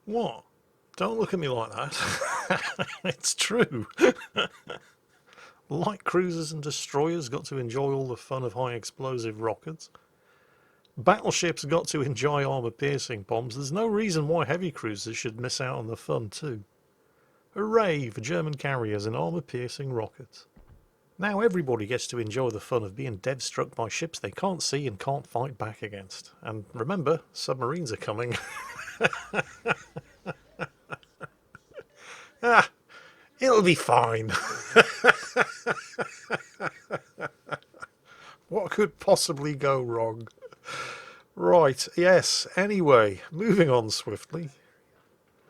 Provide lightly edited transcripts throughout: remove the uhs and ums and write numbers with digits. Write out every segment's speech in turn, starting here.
What? Don't look at me like that. It's true. Light cruisers and destroyers got to enjoy all the fun of high explosive rockets. Battleships got to enjoy armor-piercing bombs. There's no reason why heavy cruisers should miss out on the fun too. Hooray for German carriers and armor-piercing rockets. Now everybody gets to enjoy the fun of being dead struck by ships they can't see and can't fight back against. And remember, submarines are coming. Ah, it'll be fine. What could possibly go wrong? Right, yes, anyway, moving on swiftly.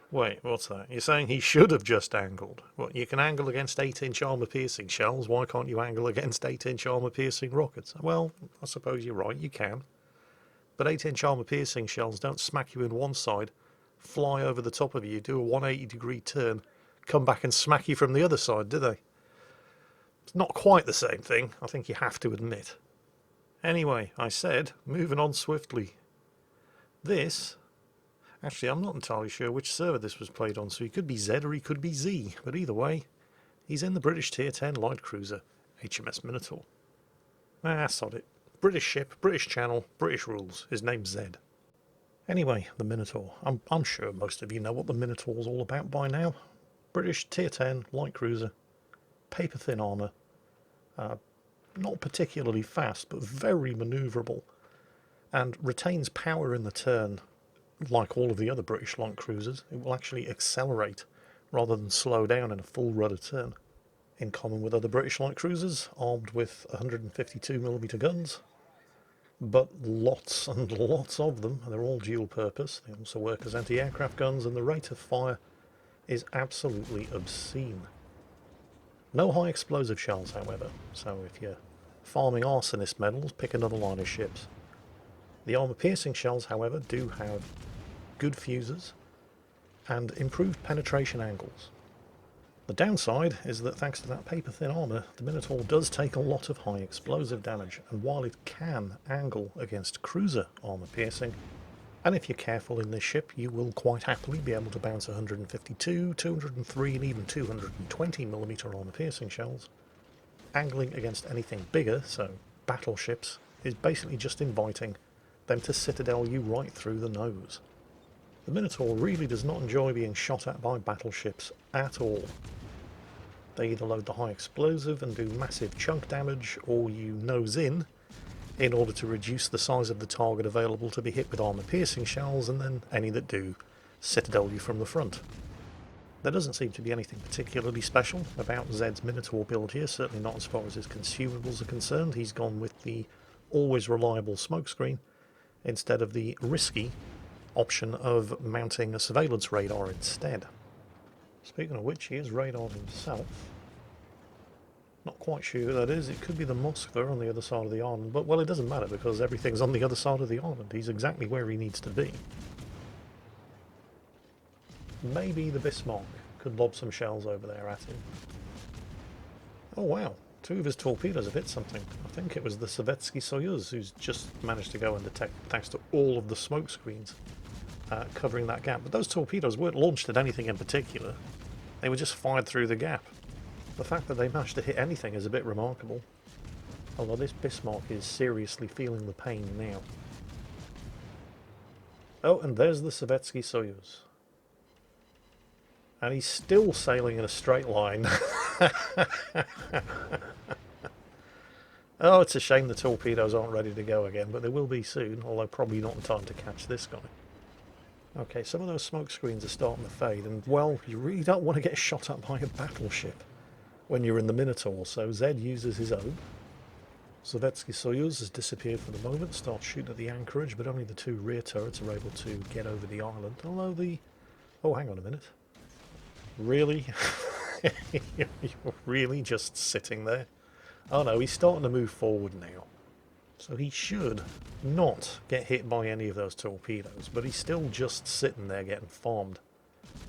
Wait, what's that? You're saying he should have just angled? Well, you can angle against 8-inch armor-piercing shells, why can't you angle against 8-inch armor-piercing rockets? Well, I suppose you're right, you can. But 8-inch armor-piercing shells don't smack you in one side, fly over the top of you, do a 180-degree turn, come back and smack you from the other side, do they? It's not quite the same thing, I think you have to admit. Anyway, I said, moving on swiftly. This... Actually, I'm not entirely sure which server this was played on, so he could be Z or he could be Z, but either way, he's in the British Tier 10 light cruiser, HMS Minotaur. Ah, sod it. British ship, British channel, British rules. His name's Z. Anyway, the Minotaur. I'm sure most of you know what the Minotaur's all about by now. British Tier 10 light cruiser, paper-thin armour, not particularly fast, but very manoeuvrable, and retains power in the turn. Like all of the other British light cruisers, it will actually accelerate rather than slow down in a full rudder turn. In common with other British light cruisers, armed with 152mm guns, but lots and lots of them, and they're all dual purpose. They also work as anti-aircraft guns, and the rate of fire is absolutely obscene. No high explosive shells, however, so if you're farming arsonist medals, pick another line of ships. The armor-piercing shells, however, do have good fuses and improved penetration angles. The downside is that thanks to that paper-thin armour, the Minotaur does take a lot of high explosive damage, and while it can angle against cruiser armour-piercing, and if you're careful in this ship, you will quite happily be able to bounce 152, 203 and even 220mm armour-piercing shells, angling against anything bigger, so battleships, is basically just inviting them to citadel you right through the nose. The Minotaur really does not enjoy being shot at by battleships at all. They either load the high explosive and do massive chunk damage, or you nose in order to reduce the size of the target available to be hit with armour-piercing shells, and then any that do citadel you from the front. There doesn't seem to be anything particularly special about Zed's Minotaur build here, certainly not as far as his consumables are concerned. He's gone with the always reliable smokescreen, instead of the risky option of mounting a surveillance radar instead. Speaking of which, he is radared himself. Not quite sure who that is. It could be the Moskva on the other side of the island, but well, it doesn't matter because everything's on the other side of the island. He's exactly where he needs to be. Maybe the Bismarck could lob some shells over there at him. Oh wow. 2 of his torpedoes have hit something. I think it was the Sovietsky Soyuz who's just managed to go and detect thanks to all of the smoke screens covering that gap. But those torpedoes weren't launched at anything in particular. They were just fired through the gap. The fact that they managed to hit anything is a bit remarkable. Although this Bismarck is seriously feeling the pain now. Oh, and there's the Sovietsky Soyuz. And he's still sailing in a straight line. Oh, it's a shame the torpedoes aren't ready to go again, but they will be soon, although probably not in time to catch this guy. Okay, some of those smoke screens are starting to fade, and, well, you really don't want to get shot at by a battleship when you're in the Minotaur, so Zed uses his own. Sovietsky Soyuz has disappeared for the moment, starts shooting at the anchorage, but only the two rear turrets are able to get over the island, although the... Oh, hang on a minute. Really? You're really just sitting there? Oh no, he's starting to move forward now. So he should not get hit by any of those torpedoes, but he's still just sitting there getting farmed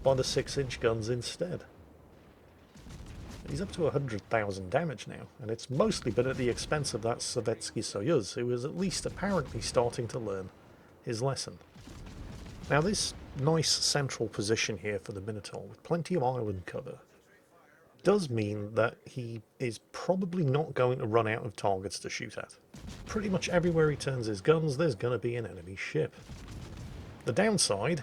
by the 6-inch guns instead. He's up to 100,000 damage now, and it's mostly been at the expense of that Sovietsky Soyuz, who is at least apparently starting to learn his lesson. Now this nice central position here for the Minotaur, with plenty of island cover, does mean that he is probably not going to run out of targets to shoot at. Pretty much everywhere he turns his guns, there's going to be an enemy ship. The downside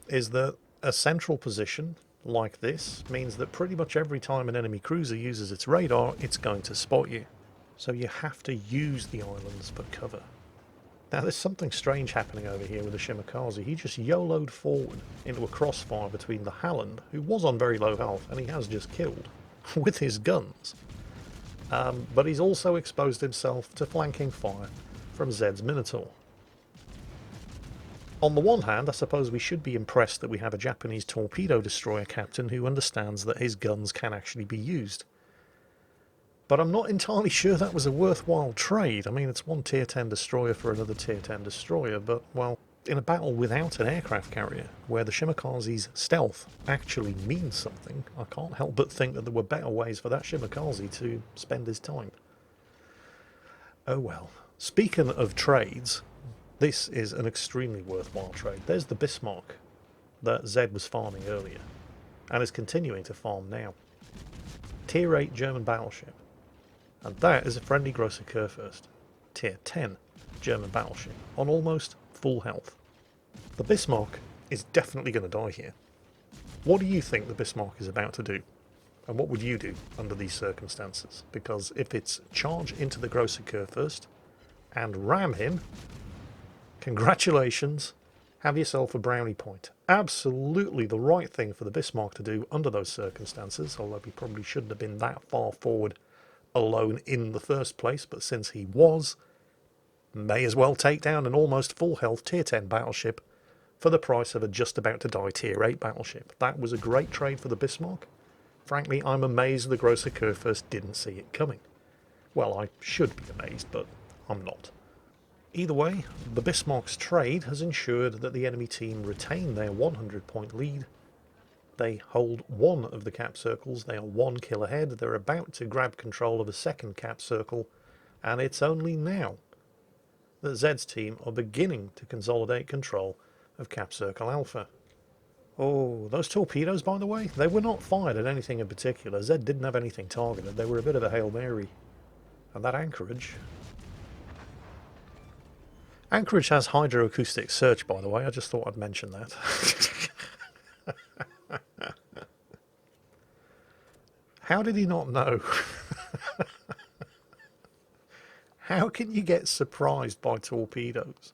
is that a central position like this means that pretty much every time an enemy cruiser uses its radar, it's going to spot you. So you have to use the islands for cover. Now there's something strange happening over here with the Shimakaze. He just YOLO'd forward into a crossfire between the Halland, who was on very low health, and he has just killed with his guns. But he's also exposed himself to flanking fire from Zed's Minotaur. On the one hand, I suppose we should be impressed that we have a Japanese torpedo destroyer captain who understands that his guns can actually be used. But I'm not entirely sure that was a worthwhile trade. I mean, it's one Tier 10 destroyer for another Tier 10 destroyer, but, well, in a battle without an aircraft carrier, where the Shimakaze's stealth actually means something, I can't help but think that there were better ways for that Shimakaze to spend his time. Oh well. Speaking of trades, this is an extremely worthwhile trade. There's the Bismarck that Zed was farming earlier, and is continuing to farm now. Tier 8 German battleship. And that is a friendly Grosser Kurfürst, Tier 10 German battleship, on almost full health. The Bismarck is definitely going to die here. What do you think the Bismarck is about to do? And what would you do under these circumstances? Because if it's charge into the Grosser Kurfürst and ram him, congratulations, have yourself a brownie point. Absolutely the right thing for the Bismarck to do under those circumstances, although he probably shouldn't have been that far forward alone in the first place, but since he was, may as well take down an almost full health Tier 10 battleship for the price of a just about to die Tier 8 battleship. That was a great trade for the Bismarck. Frankly, I'm amazed the Grosser Kurfürst didn't see it coming. Well, I should be amazed, but I'm not. Either way, the Bismarck's trade has ensured that the enemy team retain their 100-point lead. They hold one of the cap circles, they are 1 kill ahead, they're about to grab control of a second cap circle, and it's only now that Zed's team are beginning to consolidate control of Cap Circle Alpha. Oh, those torpedoes, by the way, they were not fired at anything in particular. Zed didn't have anything targeted, they were a bit of a Hail Mary. And that anchorage... Anchorage has hydroacoustic search, by the way, I just thought I'd mention that. How did he not know? How can you get surprised by torpedoes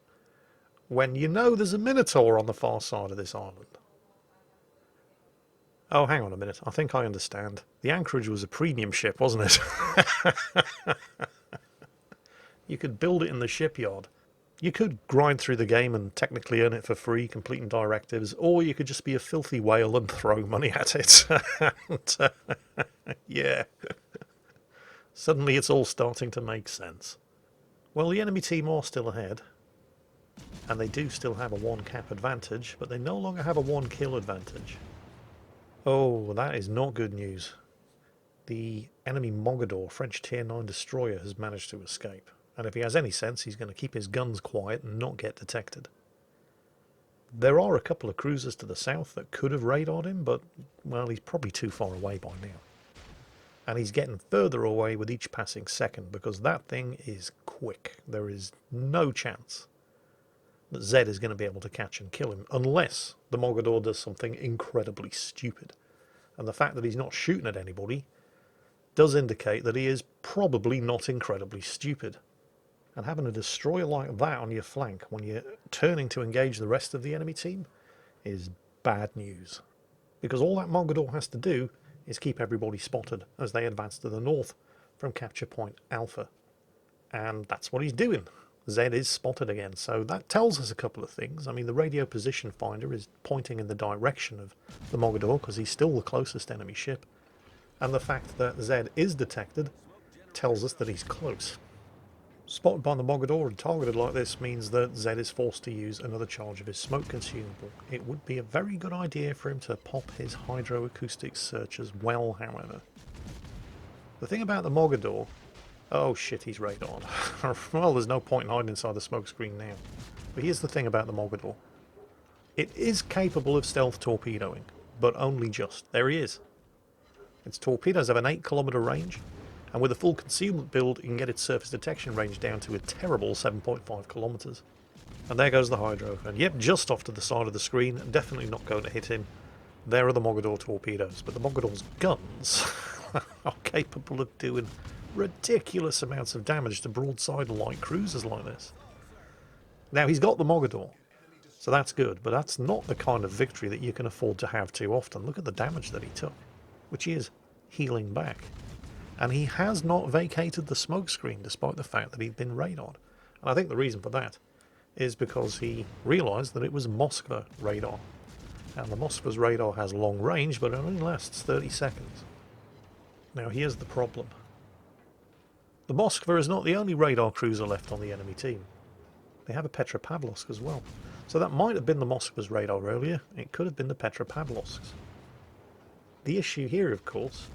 when you know there's a Minotaur on the far side of this island? Oh, hang on a minute. I think I understand. The Anchorage was a premium ship, wasn't it? You could build it in the shipyard. You could grind through the game and technically earn it for free, completing directives, or you could just be a filthy whale and throw money at it. And, yeah. Suddenly it's all starting to make sense. Well, the enemy team are still ahead, and they do still have a 1 cap advantage, but they no longer have a 1 kill advantage. Oh, that is not good news. The enemy Mogador, French Tier 9 destroyer, has managed to escape. And if he has any sense, he's going to keep his guns quiet and not get detected. There are a couple of cruisers to the south that could have radared him, but, well, he's probably too far away by now. And he's getting further away with each passing second, because that thing is quick. There is no chance that Zed is going to be able to catch and kill him, unless the Mogador does something incredibly stupid. And the fact that he's not shooting at anybody does indicate that he is probably not incredibly stupid. And having a destroyer like that on your flank when you're turning to engage the rest of the enemy team is bad news. Because all that Mogador has to do is keep everybody spotted as they advance to the north from capture point Alpha. And that's what he's doing. Zed is spotted again, so that tells us a couple of things. I mean, the radio position finder is pointing in the direction of the Mogador because he's still the closest enemy ship. And the fact that Zed is detected tells us that he's close. Spotted by the Mogador and targeted like this means that Zed is forced to use another charge of his smoke consumable. It would be a very good idea for him to pop his hydroacoustic search as well, however. The thing about the Mogador... Oh shit, he's radared. Well, there's no point in hiding inside the smoke screen now. But here's the thing about the Mogador. It is capable of stealth torpedoing, but only just. There he is. Its torpedoes have an 8-kilometre range, and with a full concealment build, you can get its surface detection range down to a terrible 7.5 kilometres. And there goes the Hydro. And yep, just off to the side of the screen, definitely not going to hit him. There are the Mogador torpedoes, but the Mogador's guns are capable of doing ridiculous amounts of damage to broadside light cruisers like this. Now, he's got the Mogador, so that's good, but that's not the kind of victory that you can afford to have too often. Look at the damage that he took, which he is healing back. And he has not vacated the smoke screen, despite the fact that he'd been radared. And I think the reason for that is because he realised that it was Moskva radar. And the Moskva's radar has long range, but it only lasts 30 seconds. Now, here's the problem. The Moskva is not the only radar cruiser left on the enemy team. They have a Petropavlovsk as well. So that might have been the Moskva's radar earlier. It could have been the Petropavlovsk's. The issue here, of course,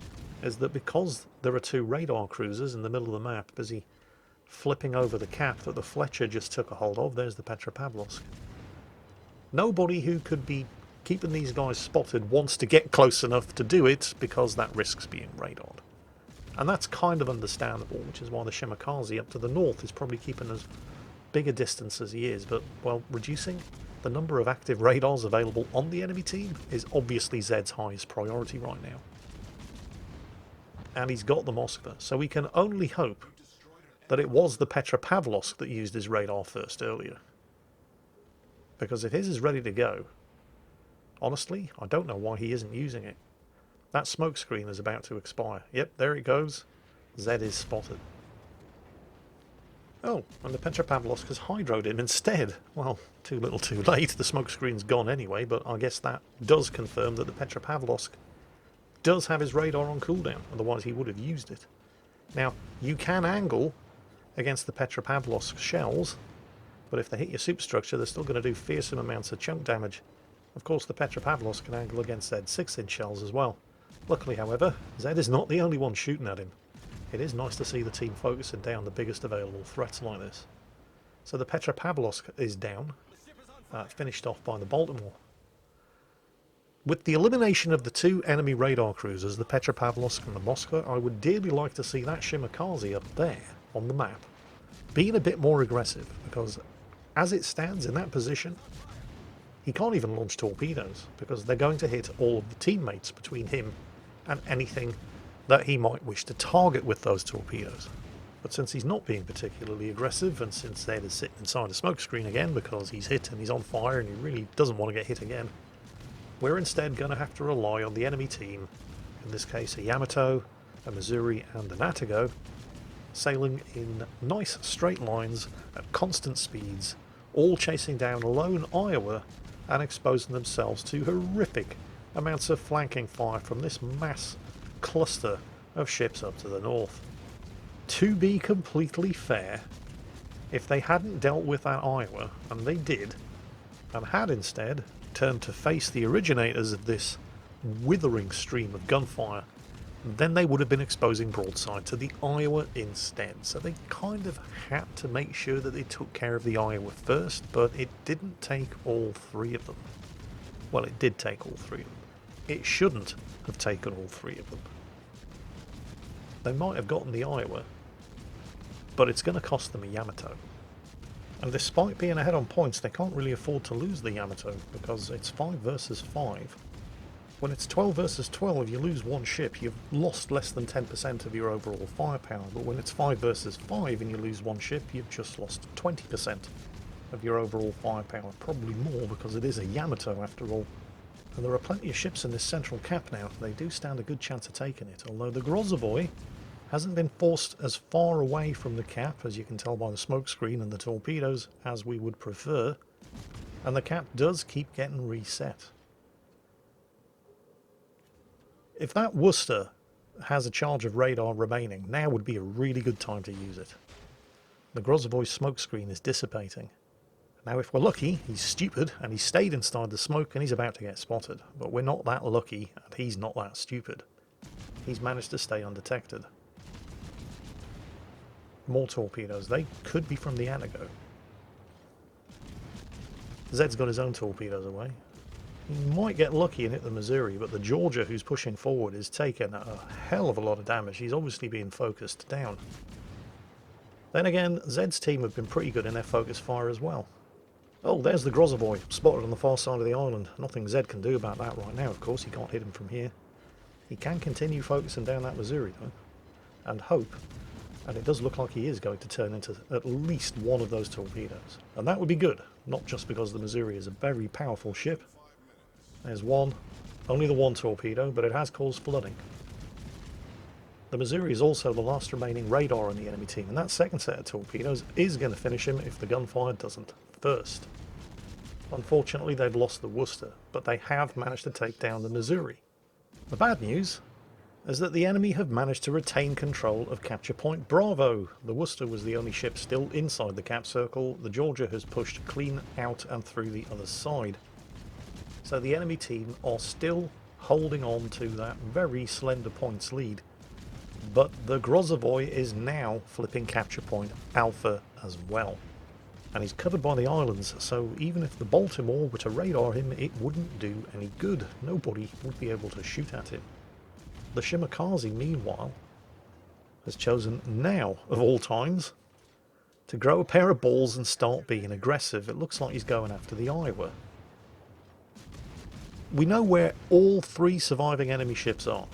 is that because there are two radar cruisers in the middle of the map busy flipping over the cap that the Fletcher just took a hold of, there's the Petropavlovsk. Nobody who could be keeping these guys spotted wants to get close enough to do it because that risks being radared. And that's kind of understandable, which is why the Shimakaze up to the north is probably keeping as big a distance as he is, but, well, reducing the number of active radars available on the enemy team is obviously Zed's highest priority right now. And he's got the Moskva, so we can only hope that it was the Petropavlovsk that used his radar first earlier. Because if his is ready to go, honestly, I don't know why he isn't using it. That smoke screen is about to expire. Yep, there it goes. Zed is spotted. Oh, and the Petropavlovsk has hydroed him instead. Well, too little too late. The smoke screen's gone anyway, but I guess that does confirm that the Petropavlovsk does have his radar on cooldown. Otherwise he would have used it. Now, you can angle against the Petropavlovsk shells, but if they hit your superstructure, they're still going to do fearsome amounts of chunk damage. Of course, the Petropavlovsk can angle against Zed's 6-inch shells as well. Luckily, however, Zed is not the only one shooting at him. It is nice to see the team focusing down the biggest available threats like this. So the Petropavlovsk is down, finished off by the Baltimore. With the elimination of the two enemy radar cruisers, the Petropavlovsk and the Moskva, I would dearly like to see that Shimakaze up there on the map being a bit more aggressive, because as it stands in that position, he can't even launch torpedoes because they're going to hit all of the teammates between him and anything that he might wish to target with those torpedoes. But since he's not being particularly aggressive, and since Zed is sitting inside a smoke screen again because he's hit and he's on fire and he really doesn't want to get hit again, we're instead going to have to rely on the enemy team, in this case a Yamato, a Missouri and a Natago, sailing in nice straight lines at constant speeds, all chasing down a lone Iowa and exposing themselves to horrific amounts of flanking fire from this mass cluster of ships up to the north. To be completely fair, if they hadn't dealt with that Iowa, and they did, and had instead turned to face the originators of this withering stream of gunfire, then they would have been exposing broadside to the Iowa instead. So they kind of had to make sure that they took care of the Iowa first, but it didn't take all three of them. Well, it did take all three of them. It shouldn't have taken all three of them. They might have gotten the Iowa, but it's going to cost them a Yamato. And despite being ahead on points, they can't really afford to lose the Yamato, because it's 5 versus 5. When it's 12 versus 12, you lose one ship, you've lost less than 10% of your overall firepower. But when it's 5 versus 5 and you lose one ship, you've just lost 20% of your overall firepower. Probably more, because it is a Yamato after all. And there are plenty of ships in this central cap now. They do stand a good chance of taking it, although the Grozavoy hasn't been forced as far away from the cap, as you can tell by the smoke screen and the torpedoes, as we would prefer. And the cap does keep getting reset. If that Worcester has a charge of radar remaining, now would be a really good time to use it. The Grozavoy's smoke screen is dissipating. Now if we're lucky, he's stupid and he's stayed inside the smoke and he's about to get spotted. But we're not that lucky and he's not that stupid. He's managed to stay undetected. More torpedoes. They could be from the Anago. Zed's got his own torpedoes away. He might get lucky and hit the Missouri, but the Georgia, who's pushing forward, is taking a hell of a lot of damage. He's obviously being focused down. Then again, Zed's team have been pretty good in their focus fire as well. Oh, there's the Grozavoy, spotted on the far side of the island. Nothing Zed can do about that right now, of course. He can't hit him from here. He can continue focusing down that Missouri, though, and hope. And it does look like he is going to turn into at least one of those torpedoes. And that would be good, not just because the Missouri is a very powerful ship. There's one, only the one torpedo, but it has caused flooding. The Missouri is also the last remaining radar on the enemy team, and that second set of torpedoes is going to finish him if the gunfire doesn't first. Unfortunately, they've lost the Worcester, but they have managed to take down the Missouri. The bad news is that the enemy have managed to retain control of Capture Point Bravo. The Worcester was the only ship still inside the cap circle. The Georgia has pushed clean out and through the other side. So the enemy team are still holding on to that very slender points lead. But the Grozavoy is now flipping Capture Point Alpha as well. And he's covered by the islands, so even if the Baltimore were to radar him, it wouldn't do any good. Nobody would be able to shoot at him. The Shimakaze, meanwhile, has chosen now, of all times, to grow a pair of balls and start being aggressive. It looks like he's going after the Iowa. We know where all 3 surviving enemy ships are.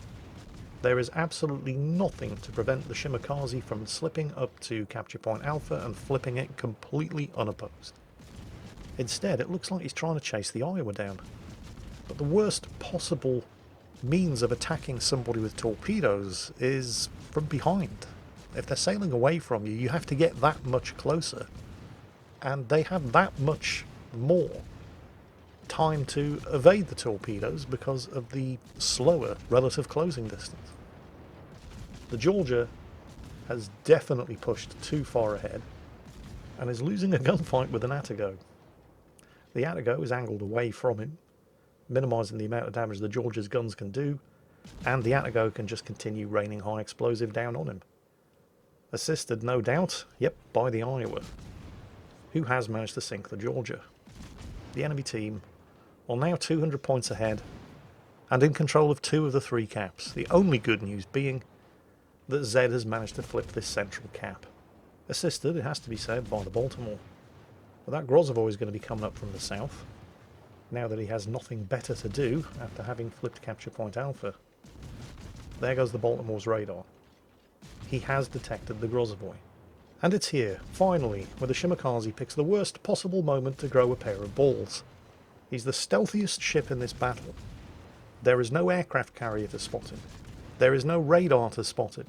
There is absolutely nothing to prevent the Shimakaze from slipping up to Capture Point Alpha and flipping it completely unopposed. Instead, it looks like he's trying to chase the Iowa down. But the worst possible means of attacking somebody with torpedoes is from behind. If they're sailing away from you, you have to get that much closer. And they have that much more time to evade the torpedoes because of the slower relative closing distance. The Georgia has definitely pushed too far ahead and is losing a gunfight with an Atago. The Atago is angled away from him, minimising the amount of damage the Georgia's guns can do, and the Atago can just continue raining high explosive down on him. Assisted, no doubt, yep, by the Iowa, who has managed to sink the Georgia. The enemy team are now 200 points ahead and in control of 2 of the 3 caps, the only good news being that Zed has managed to flip this central cap. Assisted, it has to be said, by the Baltimore. But that Grozavoy is going to be coming up from the south, now that he has nothing better to do after having flipped Capture Point Alpha. There goes the Baltimore's radar. He has detected the Grozavoy. And it's here, finally, where the Shimakaze picks the worst possible moment to grow a pair of balls. He's the stealthiest ship in this battle. There is no aircraft carrier to spot him. There is no radar to spot him.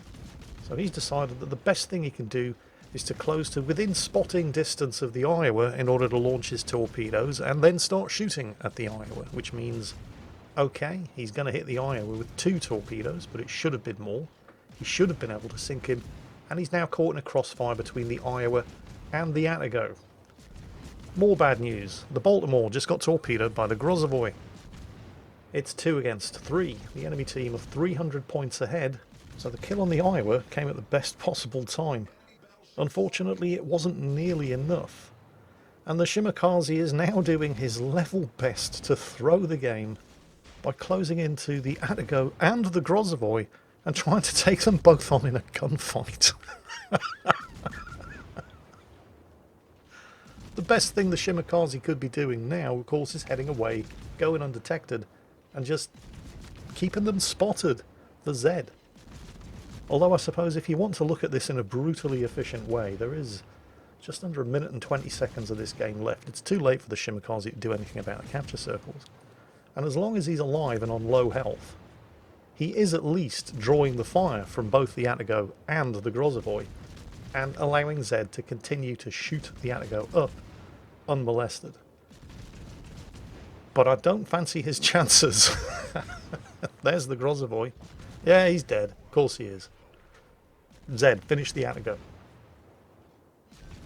So he's decided that the best thing he can do is to close to within spotting distance of the Iowa in order to launch his torpedoes and then start shooting at the Iowa, which means, okay, he's going to hit the Iowa with 2 torpedoes, but it should have been more. He should have been able to sink him, and he's now caught in a crossfire between the Iowa and the Atago. More bad news. The Baltimore just got torpedoed by the Grozavoy. It's 2 against 3. The enemy team of 300 points ahead, so the kill on the Iowa came at the best possible time. Unfortunately, it wasn't nearly enough. And the Shimakaze is now doing his level best to throw the game by closing into the Atago and the Grozavoy and trying to take them both on in a gunfight. The best thing the Shimakaze could be doing now, of course, is heading away, going undetected, and just keeping them spotted for Zed. Although I suppose if you want to look at this in a brutally efficient way, there is just under 1 minute and 20 seconds of this game left. It's too late for the Shimakaze to do anything about the capture circles. And as long as he's alive and on low health, he is at least drawing the fire from both the Atago and the Grozavoy, and allowing Zed to continue to shoot the Atago up unmolested. But I don't fancy his chances. There's the Grozavoy. Yeah, he's dead. Of course he is. Zed, finish the Atago.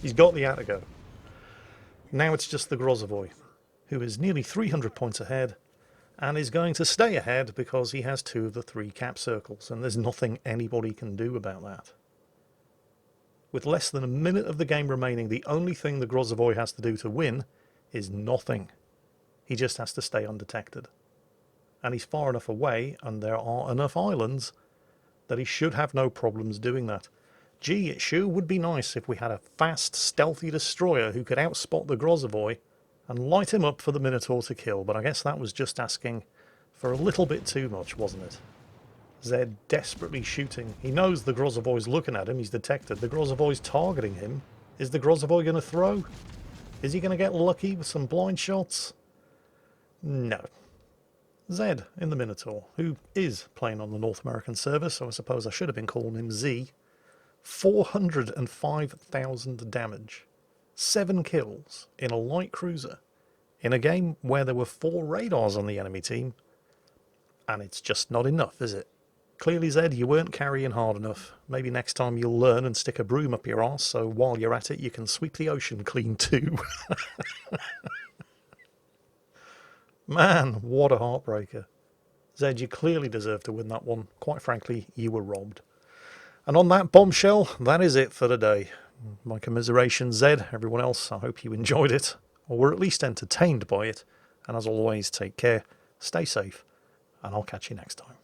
He's got the Atago. Now it's just the Grozavoy, who is nearly 300 points ahead, and is going to stay ahead because he has 2 of the 3 cap circles, and there's nothing anybody can do about that. With less than 1 minute of the game remaining, the only thing the Grozavoy has to do to win is nothing. He just has to stay undetected. And he's far enough away, and there are enough islands, that he should have no problems doing that. Gee, it sure would be nice if we had a fast, stealthy destroyer who could outspot the Grozavoy and light him up for the Minotaur to kill, but I guess that was just asking for a little bit too much, wasn't it? Zed desperately shooting. He knows the Grozavoy's looking at him, he's detected. The Grozavoy's targeting him. Is the Grozavoy going to throw? Is he going to get lucky with some blind shots? No. Zed in the Minotaur, who is playing on the North American server, so I suppose I should have been calling him Z. 405,000 damage. 7 kills in a light cruiser. In a game where there were 4 radars on the enemy team. And it's just not enough, is it? Clearly, Zed, you weren't carrying hard enough. Maybe next time you'll learn and stick a broom up your arse, so while you're at it, you can sweep the ocean clean too. Man, what a heartbreaker. Zed, you clearly deserve to win that one. Quite frankly, you were robbed. And on that bombshell, that is it for today. My commiserations, Zed. Everyone else, I hope you enjoyed it, or were at least entertained by it. And as always, take care, stay safe, and I'll catch you next time.